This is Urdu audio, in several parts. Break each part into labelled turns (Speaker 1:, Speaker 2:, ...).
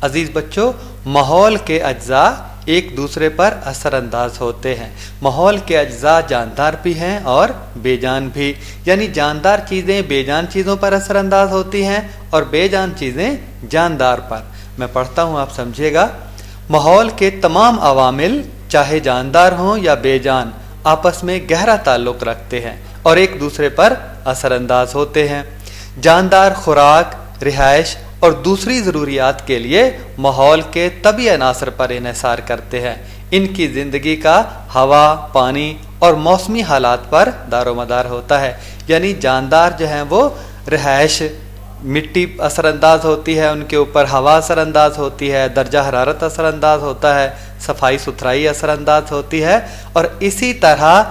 Speaker 1: عزیز بچوں، ماحول کے اجزاء ایک دوسرے پر اثر انداز ہوتے ہیں۔ ماحول کے اجزاء جاندار بھی ہیں اور بے جان بھی، یعنی جاندار چیزیں بے جان چیزوں پر اثر انداز ہوتی ہیں اور بے جان چیزیں جاندار پر۔ میں پڑھتا ہوں، آپ سمجھیے گا۔ ماحول کے تمام عوامل چاہے جاندار ہوں یا بے جان آپس میں گہرا تعلق رکھتے ہیں اور ایک دوسرے پر اثر انداز ہوتے ہیں۔ جاندار خوراک، رہائش اور دوسری ضروریات کے لیے ماحول کے طبعی عناصر پر انحصار کرتے ہیں۔ ان کی زندگی کا ہوا، پانی اور موسمی حالات پر دار و مدار ہوتا ہے، یعنی جاندار جو ہیں وہ رہائش، مٹی اثر انداز ہوتی ہے ان کے اوپر، ہوا اثر انداز ہوتی ہے، درجہ حرارت اثر انداز ہوتا ہے، صفائی ستھرائی اثر انداز ہوتی ہے، اور اسی طرح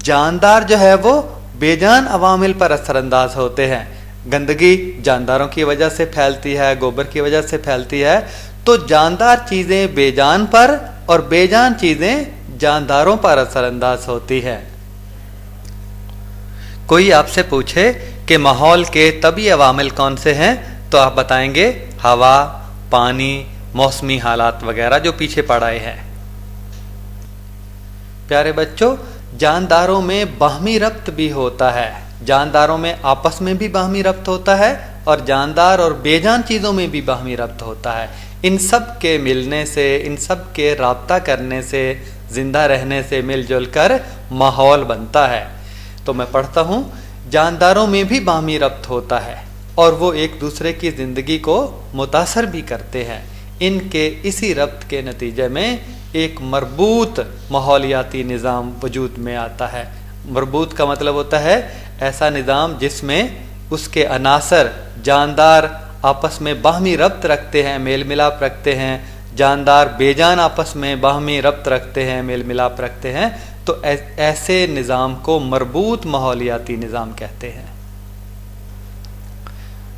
Speaker 1: جاندار جو ہے وہ بے جان عوامل پر اثر انداز ہوتے ہیں۔ گندگی جانداروں کی وجہ سے پھیلتی ہے، گوبر کی وجہ سے پھیلتی ہے، تو جاندار چیزیں بے جان پر اور بے جان چیزیں جانداروں پر اثر انداز ہوتی ہے۔ کوئی آپ سے پوچھے کہ ماحول کے طبعی عوامل کون سے ہیں تو آپ بتائیں گے ہوا، پانی، موسمی حالات وغیرہ جو پیچھے پڑھائے ہیں۔ پیارے بچوں، جانداروں میں باہمی ربط بھی ہوتا ہے، جانداروں میں آپس میں بھی باہمی ربط ہوتا ہے اور جاندار اور بے جان چیزوں میں بھی باہمی ربط ہوتا ہے۔ ان سب کے ملنے سے، ان سب کے رابطہ کرنے سے، زندہ رہنے سے مل جل کر ماحول بنتا ہے۔ تو میں پڑھتا ہوں، جانداروں میں بھی باہمی ربط ہوتا ہے اور وہ ایک دوسرے کی زندگی کو متاثر بھی کرتے ہیں۔ ان کے اسی ربط کے نتیجے میں ایک مربوط ماحولیاتی نظام وجود میں آتا ہے۔ مربوط کا مطلب ہوتا ہے ایسا نظام جس میں اس کے عناصر جاندار آپس میں باہمی ربط رکھتے ہیں، میل ملاپ رکھتے ہیں، جاندار بے جان آپس میں باہمی ربط رکھتے ہیں، میل ملاپ رکھتے ہیں، تو ایسے نظام کو مربوط ماحولیاتی نظام کہتے ہیں۔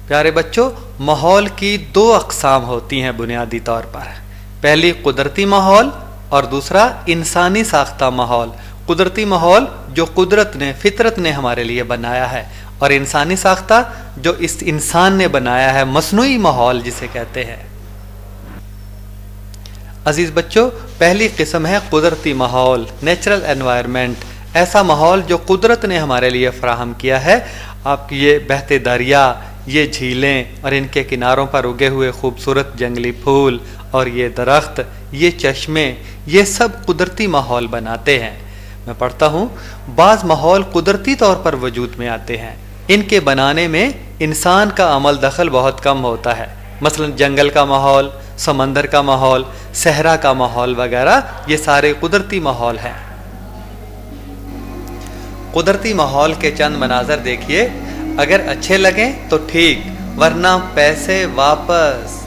Speaker 1: پیارے بچوں، ماحول کی دو اقسام ہوتی ہیں بنیادی طور پر۔ پہلی قدرتی ماحول اور دوسرا انسانی ساختہ ماحول۔ قدرتی ماحول جو قدرت نے، فطرت نے ہمارے لیے بنایا ہے، اور انسانی ساختہ جو اس انسان نے بنایا ہے، مصنوعی ماحول جسے کہتے ہیں۔ عزیز بچوں، پہلی قسم ہے قدرتی ماحول، نیچرل انوائرمنٹ، ایسا ماحول جو قدرت نے ہمارے لیے فراہم کیا ہے۔ آپ یہ بہتے دریا، یہ جھیلیں اور ان کے کناروں پر اگے ہوئے خوبصورت جنگلی پھول اور یہ درخت، یہ چشمے، یہ سب قدرتی ماحول بناتے ہیں۔ میں پڑھتا ہوں، بعض ماحول قدرتی طور پر وجود میں آتے ہیں، ان کے بنانے میں انسان کا عمل دخل بہت کم ہوتا ہے۔ مثلا جنگل کا ماحول، سمندر کا ماحول، صحرا کا ماحول وغیرہ، یہ سارے قدرتی ماحول ہیں۔ قدرتی ماحول کے چند مناظر دیکھیے، اگر اچھے لگیں تو ٹھیک، ورنہ پیسے واپس۔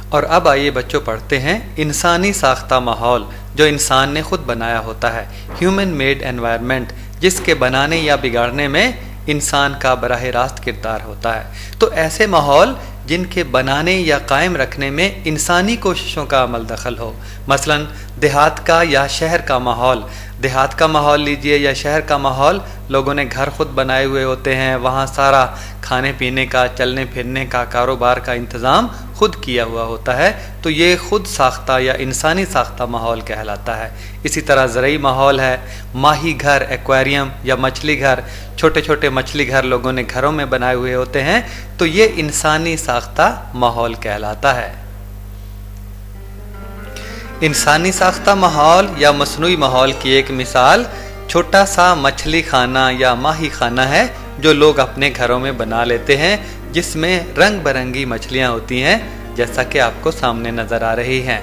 Speaker 1: اور اب آئیے بچوں پڑھتے ہیں انسانی ساختہ ماحول جو انسان نے خود بنایا ہوتا ہے، ہیومن میڈ انوائرمنٹ، جس کے بنانے یا بگاڑنے میں انسان کا براہ راست کردار ہوتا ہے۔ تو ایسے ماحول جن کے بنانے یا قائم رکھنے میں انسانی کوششوں کا عمل دخل ہو۔ مثلا دیہات کا یا شہر کا ماحول، دیہات کا ماحول لیجئے یا شہر کا ماحول، لوگوں نے گھر خود بنائے ہوئے ہوتے ہیں، وہاں سارا کھانے پینے کا، چلنے پھرنے کا، کاروبار کا انتظام خود کیا ہوا ہوتا ہے، تو یہ خود ساختہ یا انسانی ساختہ ماحول کہلاتا ہے۔ اسی طرح زرعی ماحول ہے، ماہی گھر، ایکویریم یا مچھلی گھر، چھوٹے چھوٹے مچھلی گھر لوگوں نے گھروں میں بنائے ہوئے ہوتے ہیں، تو یہ انسانی ساختہ ماحول کہلاتا ہے۔ انسانی ساختہ ماحول یا مصنوعی ماحول کی ایک مثال چھوٹا سا مچھلی خانہ یا ماہی خانہ ہے جو لوگ اپنے گھروں میں بنا لیتے ہیں، جس میں رنگ برنگی مچھلیاں ہوتی ہیں، جیسا کہ آپ کو سامنے نظر آ رہی ہیں۔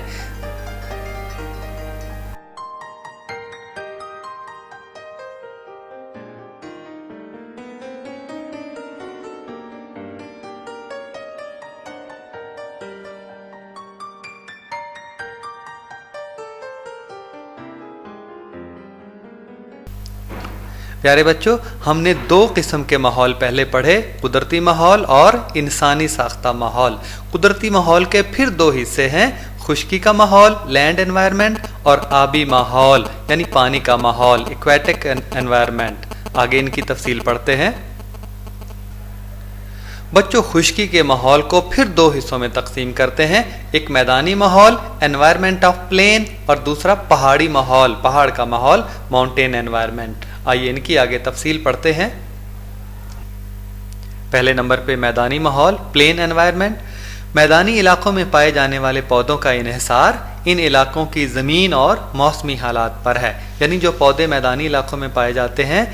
Speaker 1: پیارے بچوں، ہم نے دو قسم کے ماحول پہلے پڑھے، قدرتی ماحول اور انسانی ساختہ ماحول۔ قدرتی ماحول کے پھر دو حصے ہیں، خشکی کا ماحول لینڈ انوائرمنٹ اور آبی ماحول یعنی پانی کا ماحول ایکویٹک انوائرمنٹ۔ آگے ان کی تفصیل پڑھتے ہیں۔ بچوں، خشکی کے ماحول کو پھر دو حصوں میں تقسیم کرتے ہیں، ایک میدانی ماحول انوائرمنٹ آف پلین اور دوسرا پہاڑی ماحول، پہاڑ کا ماحول ماؤنٹین انوائرمنٹ۔ آئیے ان کی آگے تفصیل پڑھتے ہیں۔ پہلے نمبر پہ میدانی ماحول پلین انوائرمنٹ۔ میدانی علاقوں میں پائے جانے والے پودوں کا انحصار ان علاقوں کی زمین اور موسمی حالات پر ہے، یعنی جو پودے میدانی علاقوں میں پائے جاتے ہیں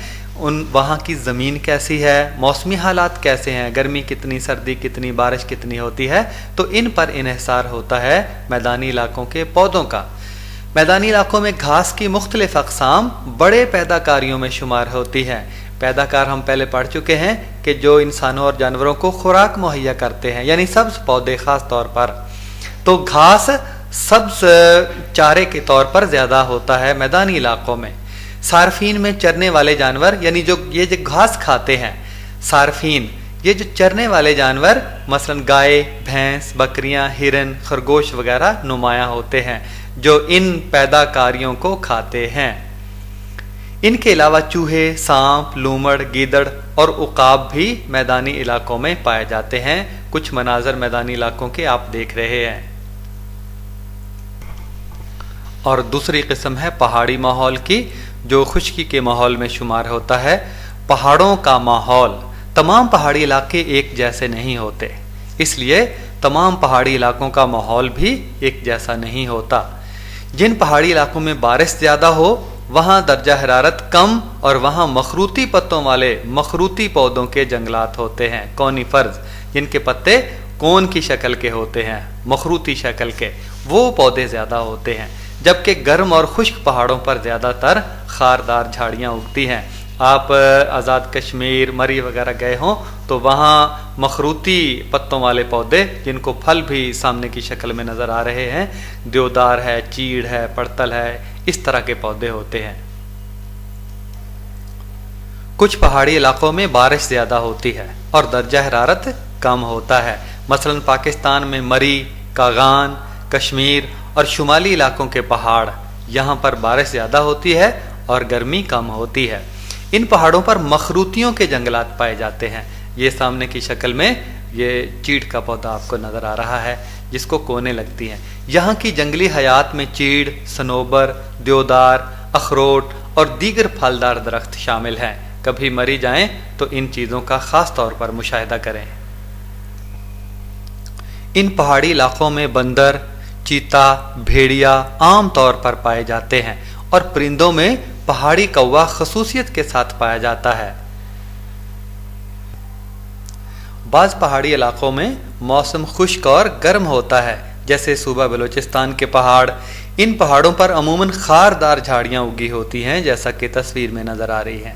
Speaker 1: وہاں کی زمین کیسی ہے، موسمی حالات کیسے ہیں، گرمی کتنی، سردی کتنی، بارش کتنی ہوتی ہے، تو ان پر انحصار ہوتا ہے میدانی علاقوں کے پودوں کا۔ میدانی علاقوں میں گھاس کی مختلف اقسام بڑے پیداکاریوں میں شمار ہوتی ہے۔ پیداکار ہم پہلے پڑھ چکے ہیں کہ جو انسانوں اور جانوروں کو خوراک مہیا کرتے ہیں، یعنی سبز پودے خاص طور پر، تو گھاس سبز چارے کے طور پر زیادہ ہوتا ہے میدانی علاقوں میں۔ صارفین میں چرنے والے جانور، یعنی جو گھاس کھاتے ہیں، صارفین یہ جو چرنے والے جانور مثلا گائے، بھینس، بکریاں، ہرن، خرگوش وغیرہ نمایاں ہوتے ہیں جو ان پیداکاریوں کو کھاتے ہیں۔ ان کے علاوہ چوہے، سانپ، لومڑ، گیدڑ اور عقاب بھی میدانی علاقوں میں پائے جاتے ہیں۔ کچھ مناظر میدانی علاقوں کے آپ دیکھ رہے ہیں۔ اور دوسری قسم ہے پہاڑی ماحول کی، جو خشکی کے ماحول میں شمار ہوتا ہے۔ پہاڑوں کا ماحول، تمام پہاڑی علاقے ایک جیسے نہیں ہوتے، اس لیے تمام پہاڑی علاقوں کا ماحول بھی ایک جیسا نہیں ہوتا۔ جن پہاڑی علاقوں میں بارش زیادہ ہو وہاں درجہ حرارت کم اور وہاں مخروطی پتوں والے مخروطی پودوں کے جنگلات ہوتے ہیں، کونیفرز، جن کے پتے کون کی شکل کے ہوتے ہیں، مخروطی شکل کے، وہ پودے زیادہ ہوتے ہیں، جبکہ گرم اور خشک پہاڑوں پر زیادہ تر خاردار جھاڑیاں اگتی ہیں۔ آپ آزاد کشمیر، مری وغیرہ گئے ہوں تو وہاں مخروطی پتوں والے پودے، جن کو پھل بھی سامنے کی شکل میں نظر آ رہے ہیں، دیودار ہے، چیڑ ہے، پڑتل ہے، اس طرح کے پودے ہوتے ہیں۔ کچھ پہاڑی علاقوں میں بارش زیادہ ہوتی ہے اور درجہ حرارت کم ہوتا ہے، مثلا پاکستان میں مری، کاغان، کشمیر اور شمالی علاقوں کے پہاڑ، یہاں پر بارش زیادہ ہوتی ہے اور گرمی کم ہوتی ہے۔ ان پہاڑوں پر مخروطیوں کے جنگلات پائے جاتے ہیں۔ یہ سامنے کی شکل میں یہ چیڑ کا پودا آپ کو نظر آ رہا ہے جس کو کونے لگتی ہیں۔ یہاں کی جنگلی حیات میں چیڑ، صنوبر، دیودار، اخروٹ اور دیگر پھلدار درخت شامل ہیں۔ کبھی مری جائیں تو ان چیزوں کا خاص طور پر مشاہدہ کریں۔ ان پہاڑی علاقوں میں بندر، چیتا، بھیڑیا عام طور پر پائے جاتے ہیں اور پرندوں میں پہاڑی کوا خصوصیت کے ساتھ پایا جاتا ہے۔ بعض پہاڑی علاقوں میں موسم خشک اور گرم ہوتا ہے، جیسے صوبہ بلوچستان کے پہاڑ۔ ان پہاڑوں پر عموماً خاردار جھاڑیاں اگی ہوتی ہیں، جیسا کہ تصویر میں نظر آ رہی ہیں۔